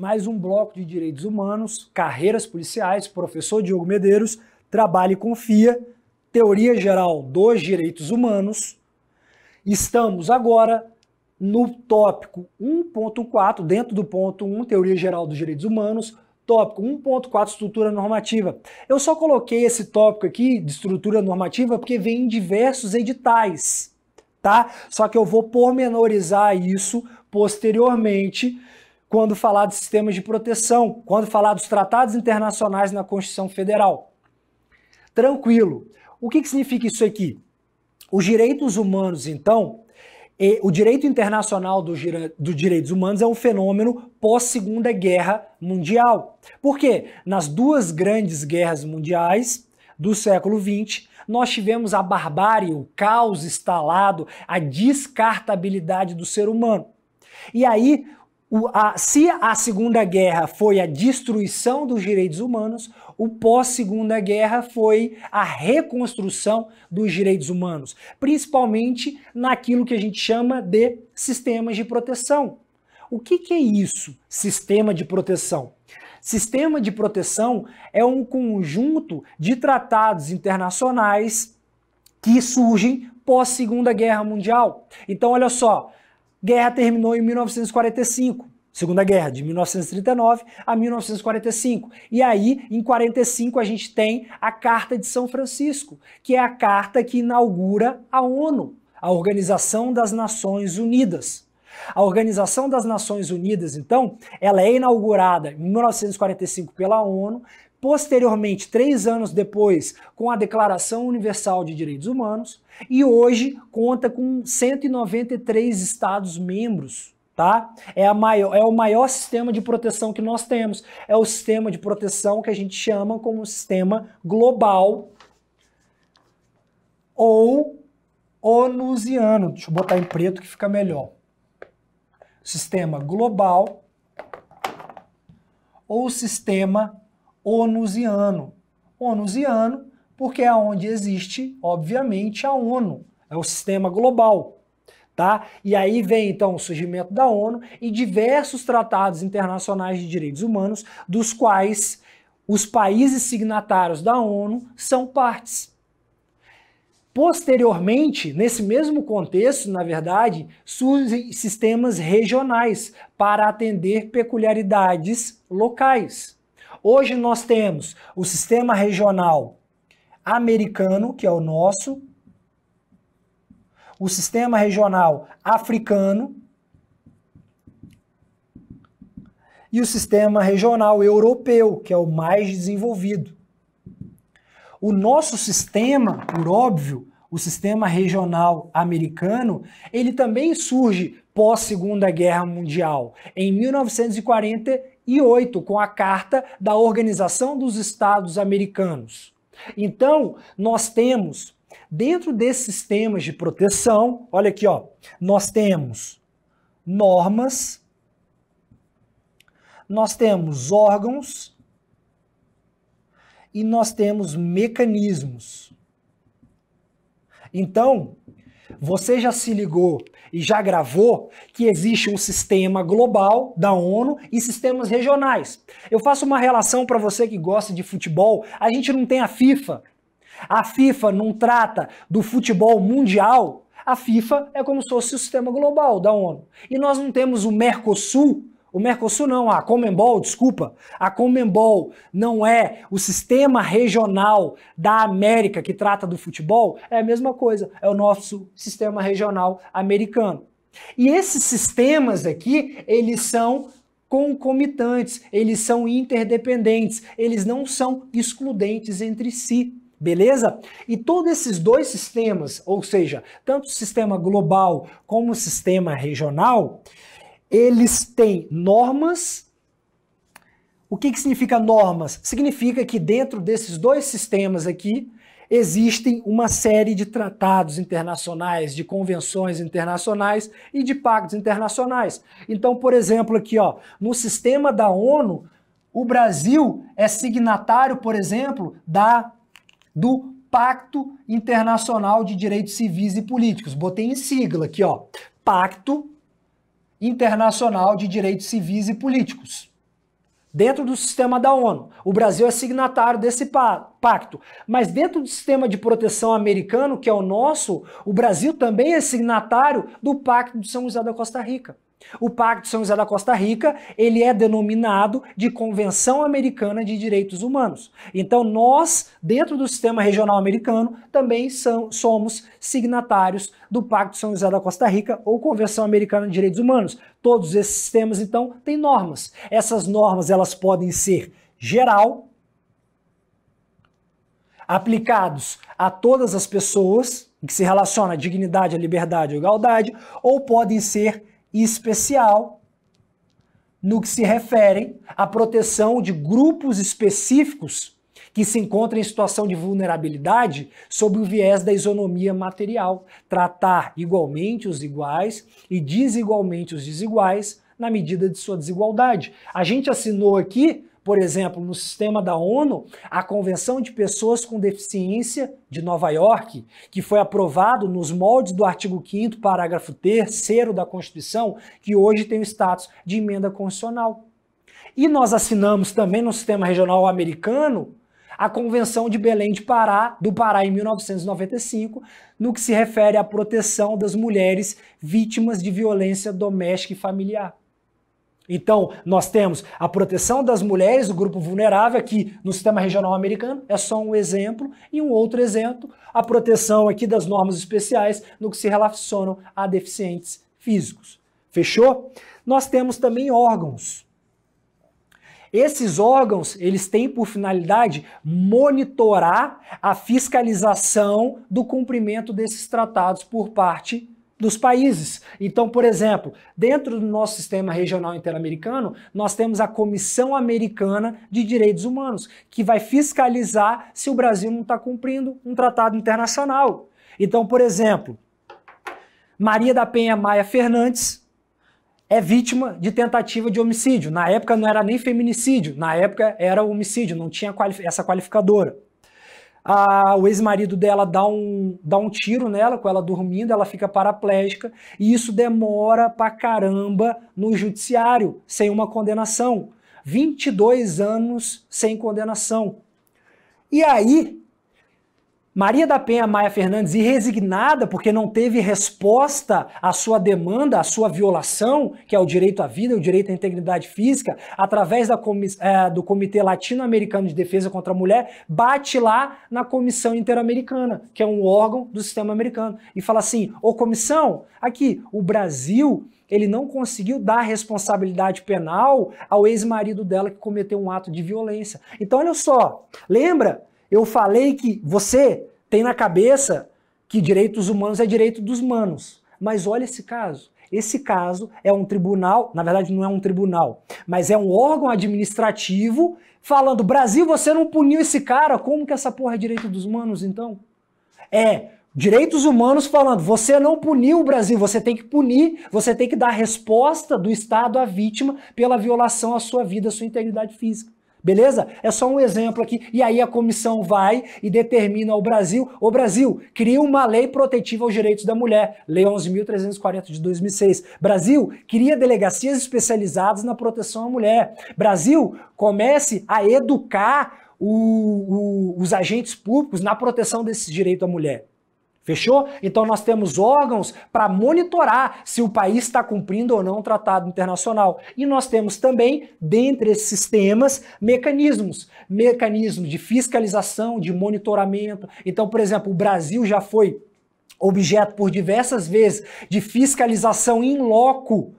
mais um bloco de direitos humanos, carreiras policiais, professor Diogo Medeiros, trabalha e confia, teoria geral dos direitos humanos. Estamos agora no tópico 1.4, dentro do ponto 1, teoria geral dos direitos humanos, tópico 1.4, estrutura normativa. Eu só coloquei esse tópico aqui de estrutura normativa porque vem em diversos editais, tá? Só que eu vou pormenorizar isso posteriormente quando falar de sistemas de proteção, quando falar dos tratados internacionais na Constituição Federal. Tranquilo. O que significa isso aqui? Os direitos humanos, então, o direito internacional dos direitos humanos é um fenômeno pós-Segunda Guerra Mundial. Por quê? Nas duas grandes guerras mundiais do século XX, nós tivemos a barbárie, o caos instalado, a descartabilidade do ser humano. E aí, se a Segunda Guerra foi a destruição dos direitos humanos, o pós-Segunda Guerra foi a reconstrução dos direitos humanos, principalmente naquilo que a gente chama de sistemas de proteção. O que é isso, sistema de proteção? Sistema de proteção é um conjunto de tratados internacionais que surgem pós-Segunda Guerra Mundial. Então, olha só, guerra terminou em 1945. Segunda Guerra, de 1939 a 1945. E aí, em 45, a gente tem a Carta de São Francisco, que é a carta que inaugura a ONU, a Organização das Nações Unidas. A Organização das Nações Unidas, então, ela é inaugurada em 1945 pela ONU, posteriormente, 3 anos depois, com a Declaração Universal de Direitos Humanos, e hoje conta com 193 Estados-membros. Tá? É o maior sistema de proteção que nós temos. É o sistema de proteção que a gente chama como sistema global ou onusiano. Deixa eu botar em preto que fica melhor. Sistema global ou sistema onusiano. Onusiano porque é onde existe, obviamente, a ONU. É o sistema global. Tá? E aí vem então o surgimento da ONU e diversos tratados internacionais de direitos humanos, dos quais os países signatários da ONU são partes. Posteriormente, nesse mesmo contexto, na verdade, surgem sistemas regionais para atender peculiaridades locais. Hoje nós temos o sistema regional americano, que é o nosso, o sistema regional africano e o sistema regional europeu, que é o mais desenvolvido. O nosso sistema, por óbvio, o sistema regional americano, ele também surge pós-Segunda Guerra Mundial, em 1948, com a Carta da Organização dos Estados Americanos. Então, nós temos dentro desses sistemas de proteção, olha aqui, ó, nós temos normas, nós temos órgãos e nós temos mecanismos. Então, você já se ligou e já gravou que existe um sistema global da ONU e sistemas regionais. Eu faço uma relação para você que gosta de futebol, a gente não tem a FIFA. A FIFA não trata do futebol mundial, a FIFA é como se fosse o sistema global da ONU. E nós não temos o Mercosul não, a Conmebol, desculpa. A Conmebol não é o sistema regional da América que trata do futebol, é a mesma coisa, é o nosso sistema regional americano. E esses sistemas aqui, eles são concomitantes, eles são interdependentes, eles não são excludentes entre si. Beleza? E todos esses dois sistemas, ou seja, tanto o sistema global como o sistema regional, eles têm normas. O que significa normas? Significa que dentro desses dois sistemas aqui, existem uma série de tratados internacionais, de convenções internacionais e de pactos internacionais. Então, por exemplo, aqui, ó, no sistema da ONU, o Brasil é signatário, por exemplo, do Pacto Internacional de Direitos Civis e Políticos. Botei em sigla aqui, ó, Pacto Internacional de Direitos Civis e Políticos. dentro do sistema da ONU. O Brasil é signatário desse pacto. Mas dentro do sistema de proteção americano, que é o nosso, o Brasil também é signatário do Pacto de São José da Costa Rica. O Pacto de São José da Costa Rica, ele é denominado de Convenção Americana de Direitos Humanos. Então nós, dentro do sistema regional americano, também somos signatários do Pacto de São José da Costa Rica ou Convenção Americana de Direitos Humanos. Todos esses sistemas, então, têm normas. Essas normas, elas podem ser geral, aplicados a todas as pessoas, que se relaciona à dignidade, à liberdade, à igualdade, ou podem ser especial, no que se referem à proteção de grupos específicos que se encontram em situação de vulnerabilidade sob o viés da isonomia material, tratar igualmente os iguais e desigualmente os desiguais na medida de sua desigualdade. A gente assinou aqui, por exemplo, no sistema da ONU, a Convenção de Pessoas com Deficiência de Nova York, que foi aprovado nos moldes do artigo 5º, parágrafo 3º da Constituição, que hoje tem o status de emenda constitucional. E nós assinamos também no sistema regional americano a Convenção de Belém do Pará em 1995, no que se refere à proteção das mulheres vítimas de violência doméstica e familiar. Então, nós temos a proteção das mulheres, do grupo vulnerável, aqui no sistema regional americano, é só um exemplo, e um outro exemplo, a proteção aqui das normas especiais no que se relacionam a deficientes físicos. Fechou? Nós temos também órgãos. Esses órgãos, eles têm por finalidade monitorar a fiscalização do cumprimento desses tratados por parte dos países. Então, por exemplo, dentro do nosso sistema regional interamericano, nós temos a Comissão Americana de Direitos Humanos, que vai fiscalizar se o Brasil não está cumprindo um tratado internacional. Então, por exemplo, Maria da Penha Maia Fernandes é vítima de tentativa de homicídio. Na época não era nem feminicídio, na época era homicídio, não tinha essa qualificadora. O ex-marido dela dá um tiro nela, com ela dormindo, ela fica paraplégica, e isso demora pra caramba no judiciário, sem uma condenação. 22 anos sem condenação. E aí, Maria da Penha Maia Fernandes, irresignada porque não teve resposta à sua demanda, à sua violação, que é o direito à vida, o direito à integridade física, através do Comitê Latino-Americano de Defesa contra a Mulher, bate lá na Comissão Interamericana, que é um órgão do sistema americano, e fala assim: ô comissão, aqui, o Brasil, ele não conseguiu dar responsabilidade penal ao ex-marido dela que cometeu um ato de violência. Então, olha só, lembra? Eu falei que você tem na cabeça que direitos humanos é direito dos manos. Mas olha esse caso. Esse caso é um tribunal, na verdade não é um tribunal, mas é um órgão administrativo falando: Brasil, você não puniu esse cara, como que essa porra é direito dos manos então? É direitos humanos falando: você não puniu o Brasil, você tem que punir, você tem que dar resposta do Estado à vítima pela violação à sua vida, à sua integridade física. Beleza? É só um exemplo aqui. E aí a comissão vai e determina ao Brasil: ô Brasil, cria uma lei protetiva aos direitos da mulher, Lei 11.340 de 2006. Brasil, cria delegacias especializadas na proteção à mulher. Brasil, comece a educar os agentes públicos na proteção desse direito à mulher. Fechou? Então nós temos órgãos para monitorar se o país está cumprindo ou não o tratado internacional. E nós temos também, dentre esses sistemas, mecanismos de fiscalização, de monitoramento. Então, por exemplo, o Brasil já foi objeto por diversas vezes de fiscalização in loco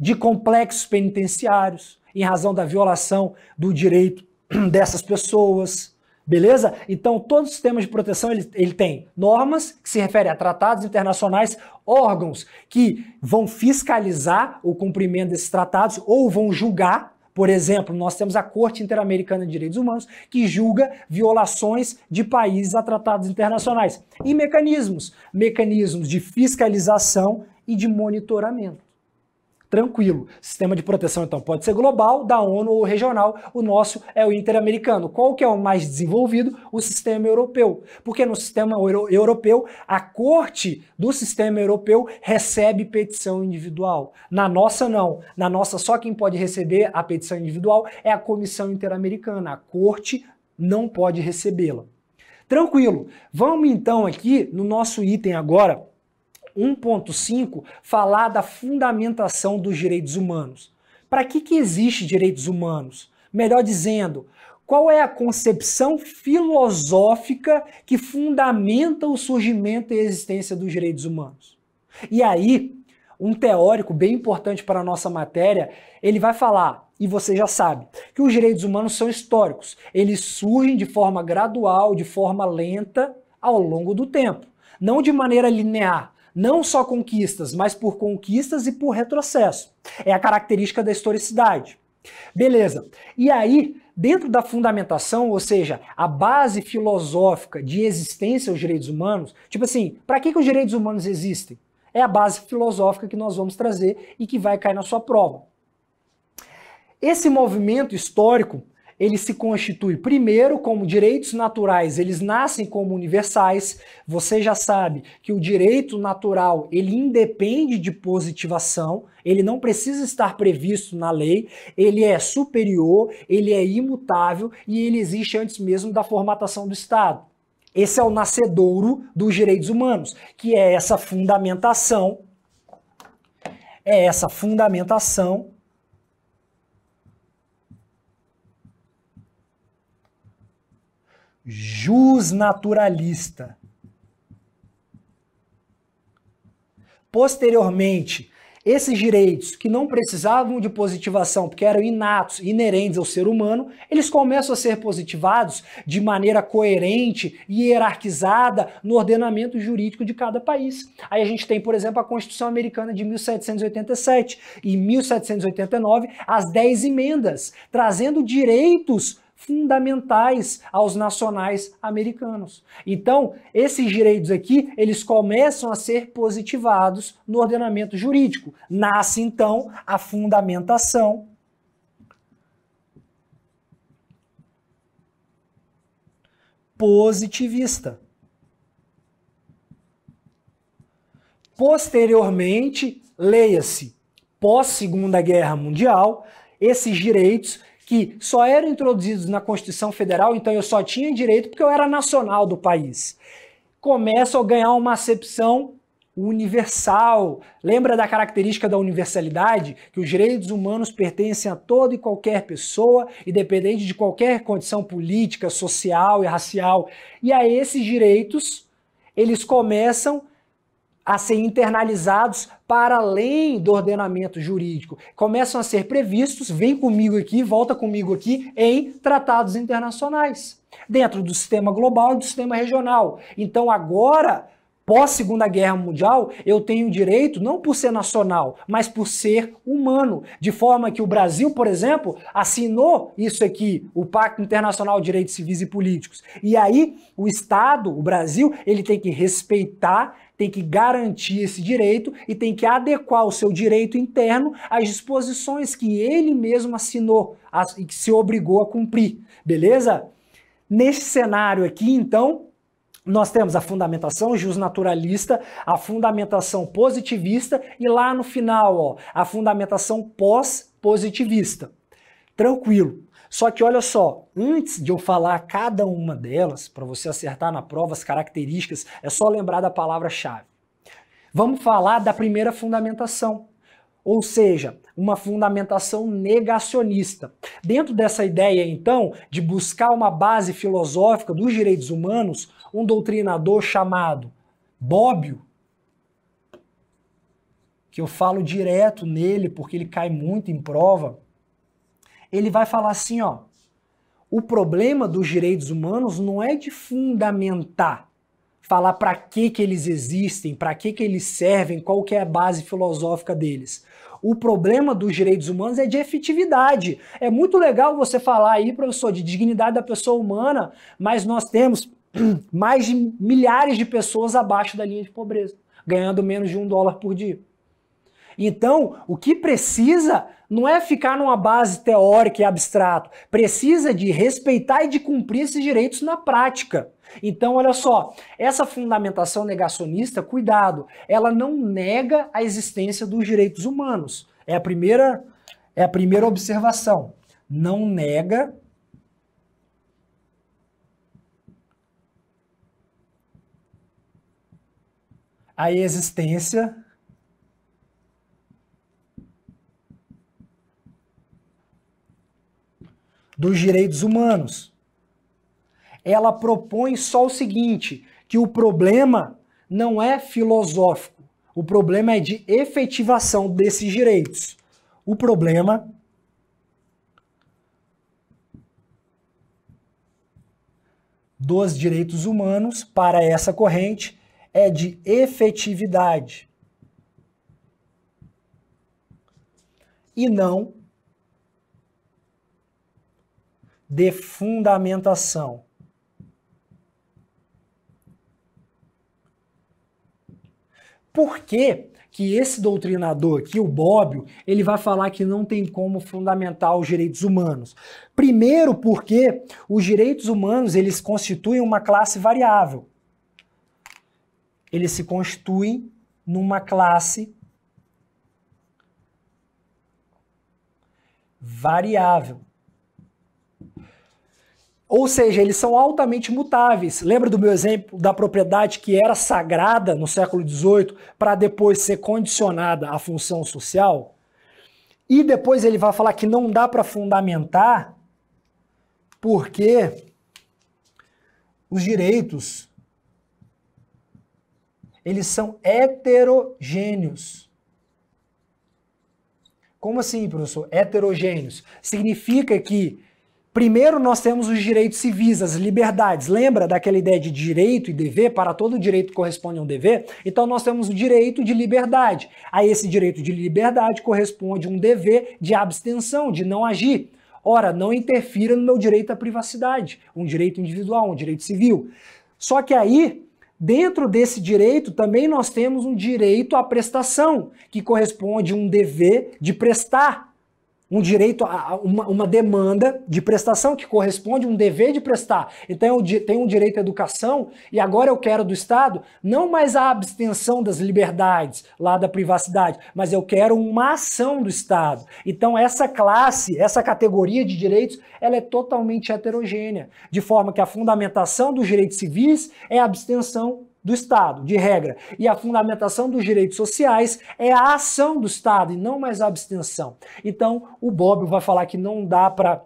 de complexos penitenciários, em razão da violação do direito dessas pessoas. Beleza? Então, todo o sistema de proteção ele tem normas que se referem a tratados internacionais, órgãos que vão fiscalizar o cumprimento desses tratados ou vão julgar. Por exemplo, nós temos a Corte Interamericana de Direitos Humanos, que julga violações de países a tratados internacionais. E mecanismos de fiscalização e de monitoramento. Tranquilo. Sistema de proteção, então, pode ser global, da ONU ou regional. O nosso é o interamericano. Qual que é o mais desenvolvido? O sistema europeu. Porque no sistema europeu, a corte do sistema europeu recebe petição individual. Na nossa, não. Na nossa, só quem pode receber a petição individual é a Comissão Interamericana. A corte não pode recebê-la. Tranquilo. Vamos, então, aqui no nosso item agora, 1.5, falar da fundamentação dos direitos humanos. Para que existe direitos humanos? Melhor dizendo, qual é a concepção filosófica que fundamenta o surgimento e a existência dos direitos humanos? E aí, um teórico bem importante para a nossa matéria, ele vai falar, e você já sabe, que os direitos humanos são históricos. Eles surgem de forma gradual, de forma lenta, ao longo do tempo. Não de maneira linear. Não só conquistas, mas por conquistas e por retrocesso. É a característica da historicidade. Beleza. E aí, dentro da fundamentação, ou seja, a base filosófica de existência aos direitos humanos, tipo assim, para que os direitos humanos existem? É a base filosófica que nós vamos trazer e que vai cair na sua prova. Esse movimento histórico, ele se constitui primeiro como direitos naturais, eles nascem como universais. Você já sabe que o direito natural, ele independe de positivação, ele não precisa estar previsto na lei, ele é superior, ele é imutável e ele existe antes mesmo da formatação do Estado. Esse é o nascedouro dos direitos humanos, que é essa fundamentação, jusnaturalista. Posteriormente, esses direitos que não precisavam de positivação, porque eram inatos, inerentes ao ser humano, eles começam a ser positivados de maneira coerente e hierarquizada no ordenamento jurídico de cada país. Aí a gente tem, por exemplo, a Constituição Americana de 1787 e 1789, as 10 emendas, trazendo direitos fundamentais aos nacionais americanos. Então, esses direitos aqui, eles começam a ser positivados no ordenamento jurídico. Nasce, então, a fundamentação positivista. Posteriormente, leia-se, pós-Segunda Guerra Mundial, esses direitos que só eram introduzidos na Constituição Federal, então eu só tinha direito porque eu era nacional do país. Começam a ganhar uma acepção universal. Lembra da característica da universalidade? Que os direitos humanos pertencem a toda e qualquer pessoa, independente de qualquer condição política, social e racial. E aí esses direitos, eles começam a ser internalizados para além do ordenamento jurídico. Começam a ser previstos, vem comigo aqui, volta comigo aqui, em tratados internacionais, dentro do sistema global e do sistema regional. Então agora, pós-Segunda Guerra Mundial, eu tenho direito não por ser nacional, mas por ser humano, de forma que o Brasil, por exemplo, assinou isso aqui, o Pacto Internacional de Direitos Civis e Políticos. E aí, o Estado, o Brasil, ele tem que respeitar, tem que garantir esse direito e tem que adequar o seu direito interno às disposições que ele mesmo assinou e que se obrigou a cumprir, beleza? Nesse cenário aqui, então, nós temos a fundamentação jusnaturalista, a fundamentação positivista e lá no final, ó, a fundamentação pós-positivista. Tranquilo. Só que olha só, antes de eu falar cada uma delas, para você acertar na prova as características, é só lembrar da palavra-chave. Vamos falar da primeira fundamentação, ou seja, uma fundamentação negacionista. Dentro dessa ideia, então, de buscar uma base filosófica dos direitos humanos, um doutrinador chamado Bobbio, que eu falo direto nele porque ele cai muito em prova, ele vai falar assim, ó, o problema dos direitos humanos não é de fundamentar, falar para que eles existem, para que eles servem, qual que é a base filosófica deles. O problema dos direitos humanos é de efetividade. É muito legal você falar aí, professor, de dignidade da pessoa humana, mas nós temos mais de milhares de pessoas abaixo da linha de pobreza, ganhando menos de $1 por dia. Então, o que precisa não é ficar numa base teórica e abstrato, precisa de respeitar e de cumprir esses direitos na prática. Então, olha só, essa fundamentação negacionista, cuidado, ela não nega a existência dos direitos humanos. É a primeira observação. Não nega a existência dos direitos humanos. Ela propõe só o seguinte, que o problema não é filosófico, o problema é de efetivação desses direitos. O problema dos direitos humanos, para essa corrente, é de efetividade e não de fundamentação. Por que que esse doutrinador aqui, o Bobbio, ele vai falar que não tem como fundamentar os direitos humanos? Primeiro porque os direitos humanos, eles constituem uma classe variável. Eles se constituem numa classe variável. Ou seja, eles são altamente mutáveis. Lembra do meu exemplo da propriedade que era sagrada no século XVIII para depois ser condicionada à função social? E depois ele vai falar que não dá para fundamentar porque os direitos eles são heterogêneos. Como assim, professor? Heterogêneos. Significa que primeiro nós temos os direitos civis, as liberdades. Lembra daquela ideia de direito e dever? Para todo direito corresponde a um dever. Então nós temos o direito de liberdade. A esse direito de liberdade corresponde um dever de abstenção, de não agir. Ora, não interfira no meu direito à privacidade, um direito individual, um direito civil. Só que aí, dentro desse direito, também nós temos um direito à prestação, que corresponde a um dever de prestar. Um direito a uma demanda de prestação que corresponde a um dever de prestar. Então eu tenho um direito à educação e agora eu quero do Estado não mais a abstenção das liberdades, lá da privacidade, mas eu quero uma ação do Estado. Então essa classe, essa categoria de direitos, ela é totalmente heterogênea, de forma que a fundamentação dos direitos civis é a abstenção do Estado, de regra. E a fundamentação dos direitos sociais é a ação do Estado e não mais a abstenção. Então, o Bobbio vai falar que não dá para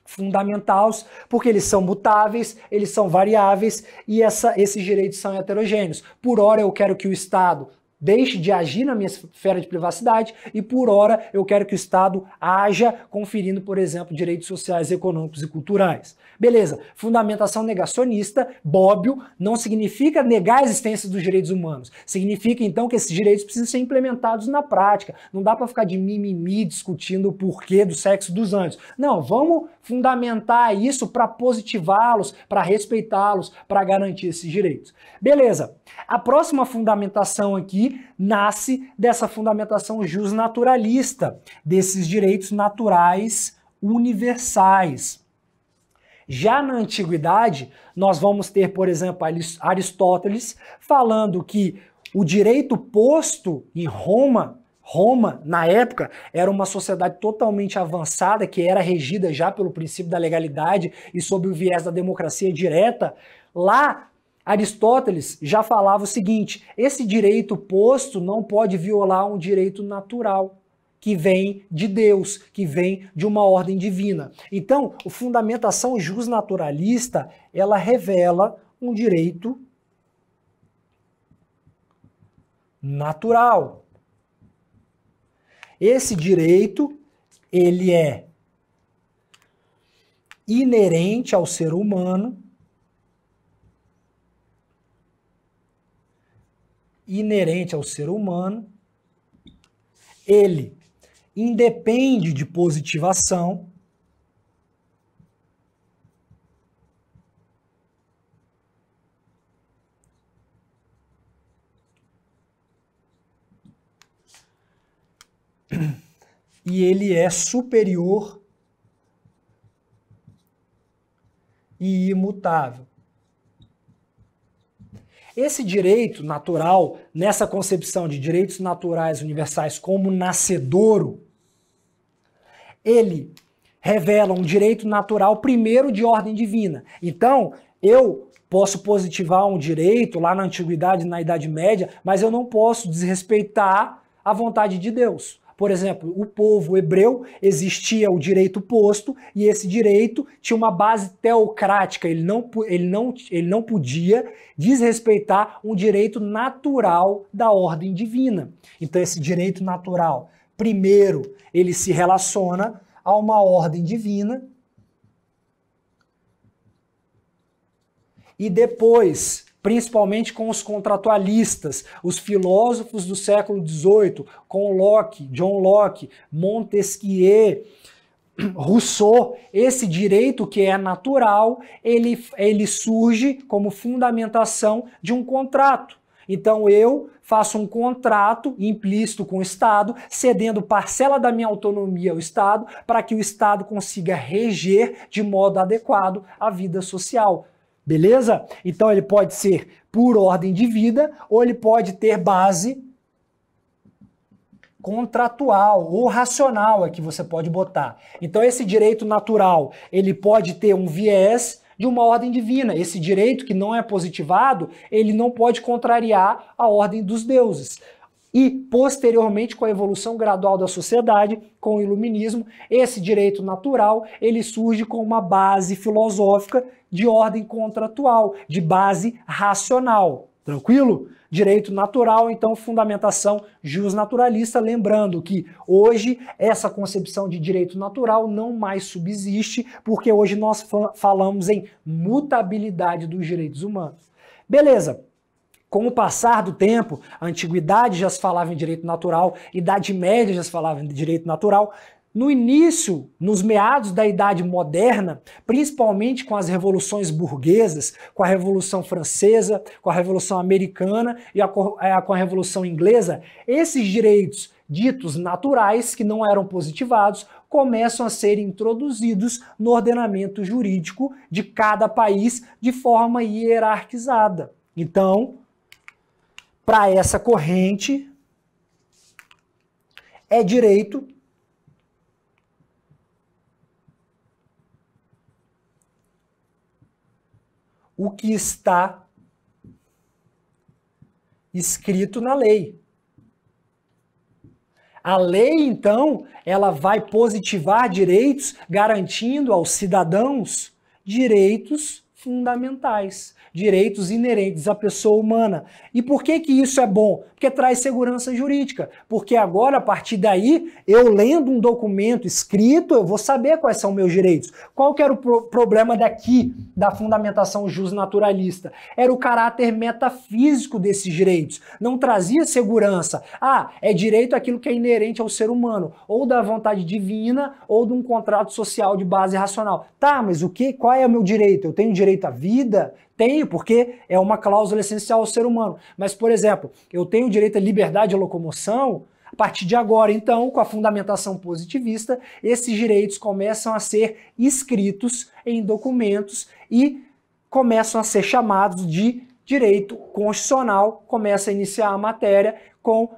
fundamentá-los porque eles são mutáveis, eles são variáveis e esses direitos são heterogêneos. Por hora eu quero que o Estado deixe de agir na minha esfera de privacidade e por hora eu quero que o Estado haja conferindo, por exemplo, direitos sociais, econômicos e culturais. Beleza, fundamentação negacionista, Bobbio, não significa negar a existência dos direitos humanos. Significa, então, que esses direitos precisam ser implementados na prática. Não dá para ficar de mimimi discutindo o porquê do sexo dos anjos. Não, vamos fundamentar isso para positivá-los, para respeitá-los, para garantir esses direitos. Beleza, a próxima fundamentação aqui nasce dessa fundamentação justnaturalista, desses direitos naturais universais. Já na antiguidade, nós vamos ter, por exemplo, Aristóteles falando que o direito posto em Roma, na época, era uma sociedade totalmente avançada, que era regida já pelo princípio da legalidade e sob o viés da democracia direta. Lá, Aristóteles já falava o seguinte: esse direito posto não pode violar um direito natural, que vem de Deus, que vem de uma ordem divina. Então, a fundamentação justnaturalista, ela revela um direito natural. Esse direito, ele é inerente ao ser humano, ele independe de positivação, e ele é superior e imutável. Esse direito natural, nessa concepção de direitos naturais universais como nascedouro, ele revela um direito natural primeiro de ordem divina. Então, eu posso positivar um direito lá na Antiguidade, na Idade Média, mas eu não posso desrespeitar a vontade de Deus. Por exemplo, o povo hebreu existia o direito posto e esse direito tinha uma base teocrática, ele não podia desrespeitar um direito natural da ordem divina. Então esse direito natural, primeiro, ele se relaciona a uma ordem divina e depois, principalmente com os contratualistas, os filósofos do século XVIII, com Locke, John Locke, Montesquieu, Rousseau, esse direito que é natural, ele surge como fundamentação de um contrato. Então eu faço um contrato implícito com o Estado, cedendo parcela da minha autonomia ao Estado, para que o Estado consiga reger de modo adequado a vida social. Beleza? Então ele pode ser por ordem de vida ou ele pode ter base contratual ou racional é que você pode botar. Então esse direito natural, ele pode ter um viés de uma ordem divina. Esse direito que não é positivado, ele não pode contrariar a ordem dos deuses. E, posteriormente, com a evolução gradual da sociedade, com o iluminismo, esse direito natural, ele surge com uma base filosófica de ordem contratual, de base racional. Tranquilo? Direito natural, então, fundamentação jusnaturalista, lembrando que hoje essa concepção de direito natural não mais subsiste, porque hoje nós falamos em mutabilidade dos direitos humanos. Beleza. Com o passar do tempo, a antiguidade já se falava em direito natural, a Idade Média já se falava em direito natural. No início, nos meados da Idade Moderna, principalmente com as revoluções burguesas, com a Revolução Francesa, com a Revolução Americana e com a Revolução Inglesa, esses direitos ditos naturais, que não eram positivados, começam a ser introduzidos no ordenamento jurídico de cada país de forma hierarquizada. Então, para essa corrente, é direito o que está escrito na lei. A lei, então, ela vai positivar direitos, garantindo aos cidadãos direitos fundamentais, direitos inerentes à pessoa humana. E por que que isso é bom? Porque traz segurança jurídica. Porque agora, a partir daí, eu lendo um documento escrito, eu vou saber quais são meus direitos. Qual que era o problema daqui, da fundamentação jusnaturalista? Era o caráter metafísico desses direitos. Não trazia segurança. Ah, é direito aquilo que é inerente ao ser humano, ou da vontade divina, ou de um contrato social de base racional. Tá, mas o que? Qual é o meu direito? Eu tenho direito à vida? Tenho, porque é uma cláusula essencial ao ser humano. Mas, por exemplo, eu tenho direito à liberdade de locomoção. A partir de agora, então, com a fundamentação positivista, esses direitos começam a ser escritos em documentos e começam a ser chamados de direito constitucional, começa a iniciar a matéria com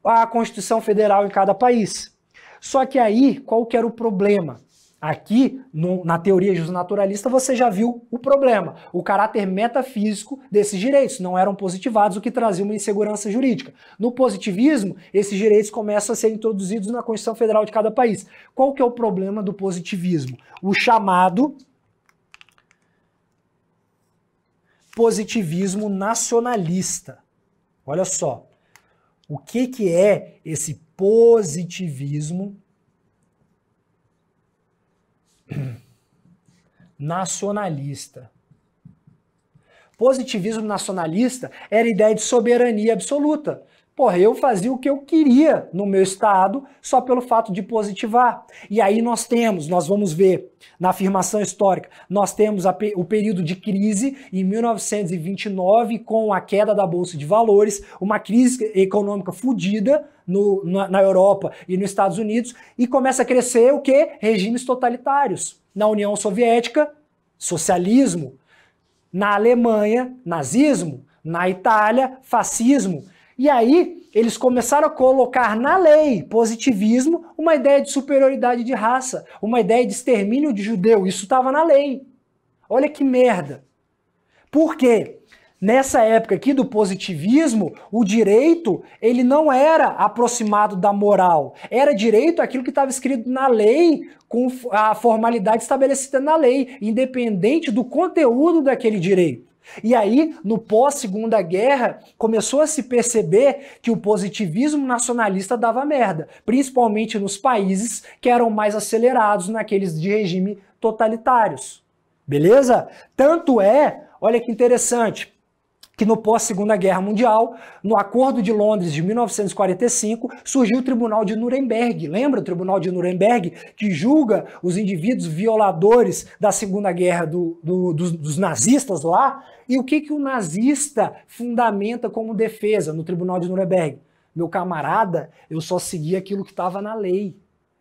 a Constituição Federal em cada país. Só que aí, qual que era o problema? Aqui, na teoria jusnaturalista, você já viu o problema, o caráter metafísico desses direitos, não eram positivados, o que trazia uma insegurança jurídica. No positivismo, esses direitos começam a ser introduzidos na Constituição Federal de cada país. Qual que é o problema do positivismo? O chamado positivismo nacionalista. Olha só, o que é esse positivismo nacionalista? Positivismo nacionalista era a ideia de soberania absoluta. Porra, eu fazia o que eu queria no meu estado só pelo fato de positivar. E aí nós vamos ver na afirmação histórica, nós temos o período de crise em 1929 com a queda da Bolsa de Valores, uma crise econômica fodida na Europa e nos Estados Unidos, e começa a crescer o quê? Regimes totalitários. Na União Soviética, socialismo. Na Alemanha, nazismo. Na Itália, fascismo. E aí, eles começaram a colocar na lei positivismo uma ideia de superioridade de raça, uma ideia de extermínio de judeu. Isso estava na lei. Olha que merda. Por quê? Nessa época aqui do positivismo, o direito ele não era aproximado da moral. Era direito aquilo que estava escrito na lei, com a formalidade estabelecida na lei, independente do conteúdo daquele direito. E aí, no pós-Segunda Guerra, começou a se perceber que o positivismo nacionalista dava merda, principalmente nos países que eram mais acelerados, naqueles de regime totalitários. Beleza? Tanto é, olha que interessante, que no pós-Segunda Guerra Mundial, no Acordo de Londres de 1945, surgiu o Tribunal de Nuremberg. Lembra o Tribunal de Nuremberg, que julga os indivíduos violadores da Segunda Guerra dos nazistas lá? E o que o nazista fundamenta como defesa no Tribunal de Nuremberg? Meu camarada, eu só segui aquilo que estava na lei.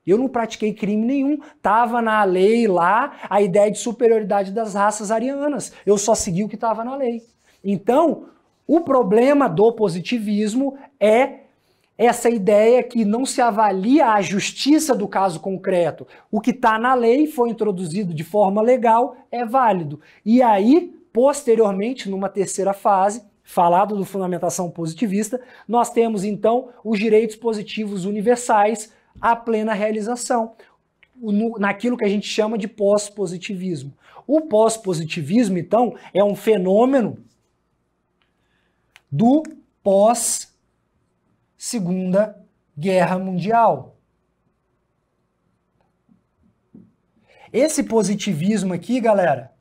Eu não pratiquei crime nenhum. Estava na lei lá a ideia de superioridade das raças arianas. Eu só segui o que estava na lei. Então, o problema do positivismo é essa ideia que não se avalia a justiça do caso concreto. O que está na lei, foi introduzido de forma legal, é válido. E aí, posteriormente, numa terceira fase, falado do fundamentação positivista, nós temos então os direitos positivos universais à plena realização, naquilo que a gente chama de pós-positivismo. O pós-positivismo, então, é um fenômeno do pós-Segunda Guerra Mundial. Esse positivismo aqui, galera,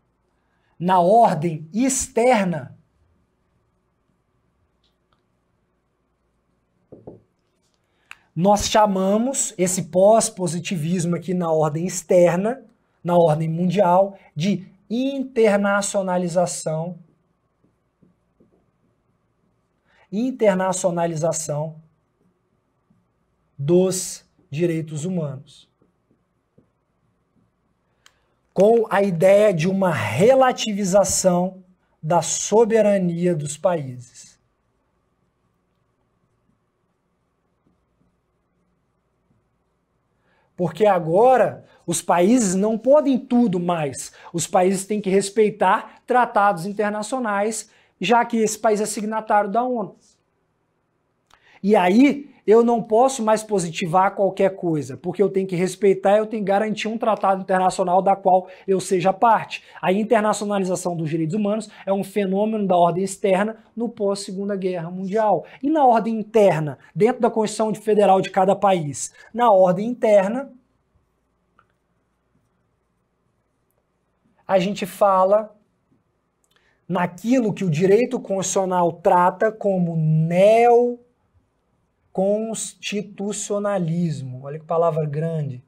na ordem externa, nós chamamos esse pós-positivismo aqui na ordem externa, na ordem mundial, de internacionalização dos direitos humanos. Com a ideia de uma relativização da soberania dos países. Porque agora os países não podem tudo mais. Os países têm que respeitar tratados internacionais, já que esse país é signatário da ONU. E aí, eu não posso mais positivar qualquer coisa, porque eu tenho que respeitar, eu tenho que garantir um tratado internacional da qual eu seja parte. A internacionalização dos direitos humanos é um fenômeno da ordem externa no pós-Segunda Guerra Mundial. E na ordem interna, dentro da Constituição Federal de cada país? Na ordem interna, a gente fala naquilo que o direito constitucional trata como neoconstitucionalismo. Olha que palavra grande.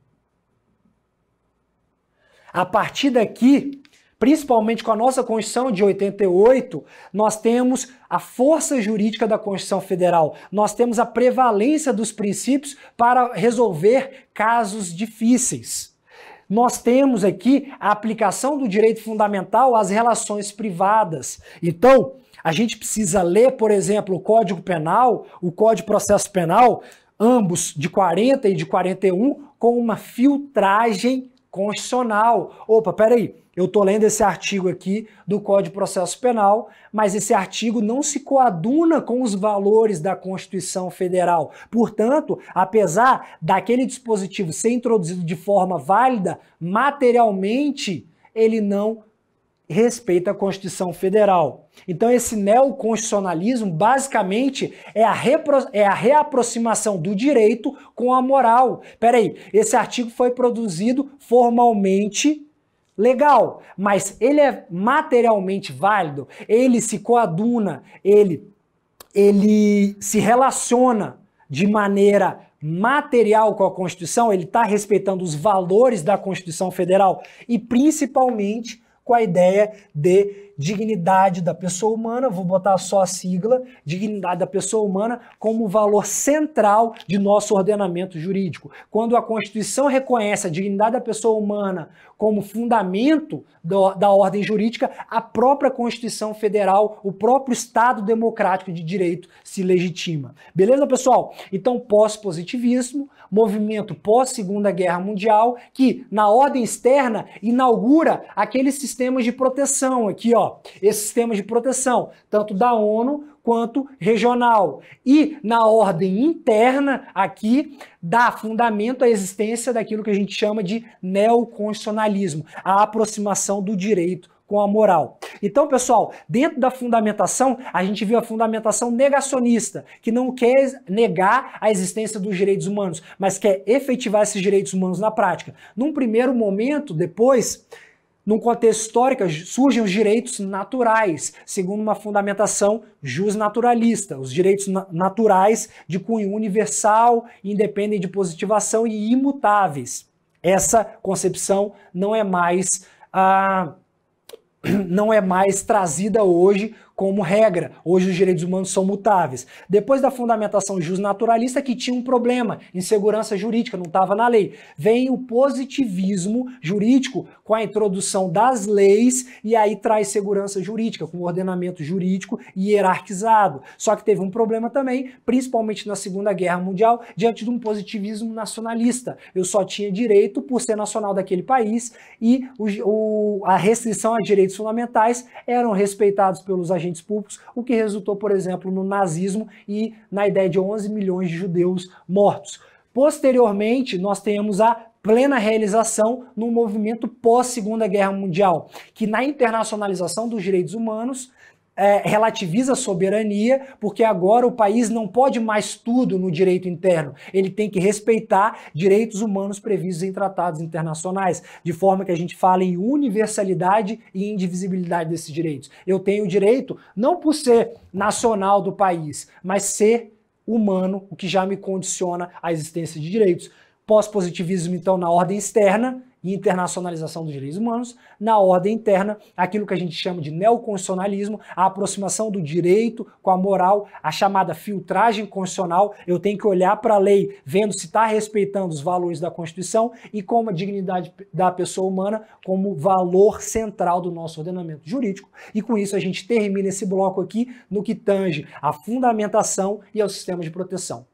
A partir daqui, principalmente com a nossa Constituição de 88, nós temos a força jurídica da Constituição Federal. Nós temos a prevalência dos princípios para resolver casos difíceis. Nós temos aqui a aplicação do direito fundamental às relações privadas. Então, a gente precisa ler, por exemplo, o Código Penal, o Código de Processo Penal, ambos de 40 e de 41, com uma filtragem constitucional. Opa, peraí, eu estou lendo esse artigo aqui do Código de Processo Penal, mas esse artigo não se coaduna com os valores da Constituição Federal. Portanto, apesar daquele dispositivo ser introduzido de forma válida, materialmente, ele não respeita a Constituição Federal. Então esse neoconstitucionalismo basicamente é a reaproximação do direito com a moral. Peraí, esse artigo foi produzido formalmente legal, mas ele é materialmente válido, ele se coaduna, ele ele se relaciona de maneira material com a Constituição, ele está respeitando os valores da Constituição Federal e principalmente com a ideia de dignidade da pessoa humana, vou botar só a sigla, dignidade da pessoa humana como valor central de nosso ordenamento jurídico. Quando a Constituição reconhece a dignidade da pessoa humana como fundamento da ordem jurídica, a própria Constituição Federal, o próprio Estado democrático de direito se legitima. Beleza, pessoal? Então, pós-positivismo, movimento pós-Segunda Guerra Mundial, que na ordem externa inaugura aqueles sistemas de proteção aqui, ó, esses sistemas de proteção, tanto da ONU quanto regional. E na ordem interna, aqui, dá fundamento à existência daquilo que a gente chama de neoconstitucionalismo, a aproximação do direito com a moral. Então, pessoal, dentro da fundamentação, a gente viu a fundamentação negacionista, que não quer negar a existência dos direitos humanos, mas quer efetivar esses direitos humanos na prática. Num primeiro momento, depois, num contexto histórico, surgem os direitos naturais, segundo uma fundamentação justnaturalista, os direitos naturais de cunho universal, independem de positivação e imutáveis. Essa concepção não é mais trazida hoje como regra. Hoje os direitos humanos são mutáveis. Depois da fundamentação justnaturalista, que tinha um problema, insegurança jurídica, não estava na lei. Vem o positivismo jurídico com a introdução das leis e aí traz segurança jurídica, com o ordenamento jurídico hierarquizado. Só que teve um problema também, principalmente na Segunda Guerra Mundial, diante de um positivismo nacionalista. Eu só tinha direito por ser nacional daquele país e a restrição a direitos fundamentais eram respeitados pelos agentes públicos, o que resultou, por exemplo, no nazismo e na ideia de 11 milhões de judeus mortos. Posteriormente, nós temos a plena realização num movimento pós-Segunda Guerra Mundial, que na internacionalização dos direitos humanos relativiza a soberania, porque agora o país não pode mais tudo no direito interno. Ele tem que respeitar direitos humanos previstos em tratados internacionais, de forma que a gente fala em universalidade e indivisibilidade desses direitos. Eu tenho o direito, não por ser nacional do país, mas ser humano, o que já me condiciona à existência de direitos. Pós-positivismo, então, na ordem externa, e internacionalização dos direitos humanos, na ordem interna, aquilo que a gente chama de neoconstitucionalismo, a aproximação do direito com a moral, a chamada filtragem constitucional. Eu tenho que olhar para a lei, vendo se está respeitando os valores da Constituição e como a dignidade da pessoa humana como valor central do nosso ordenamento jurídico. E com isso a gente termina esse bloco aqui no que tange à fundamentação e ao sistema de proteção.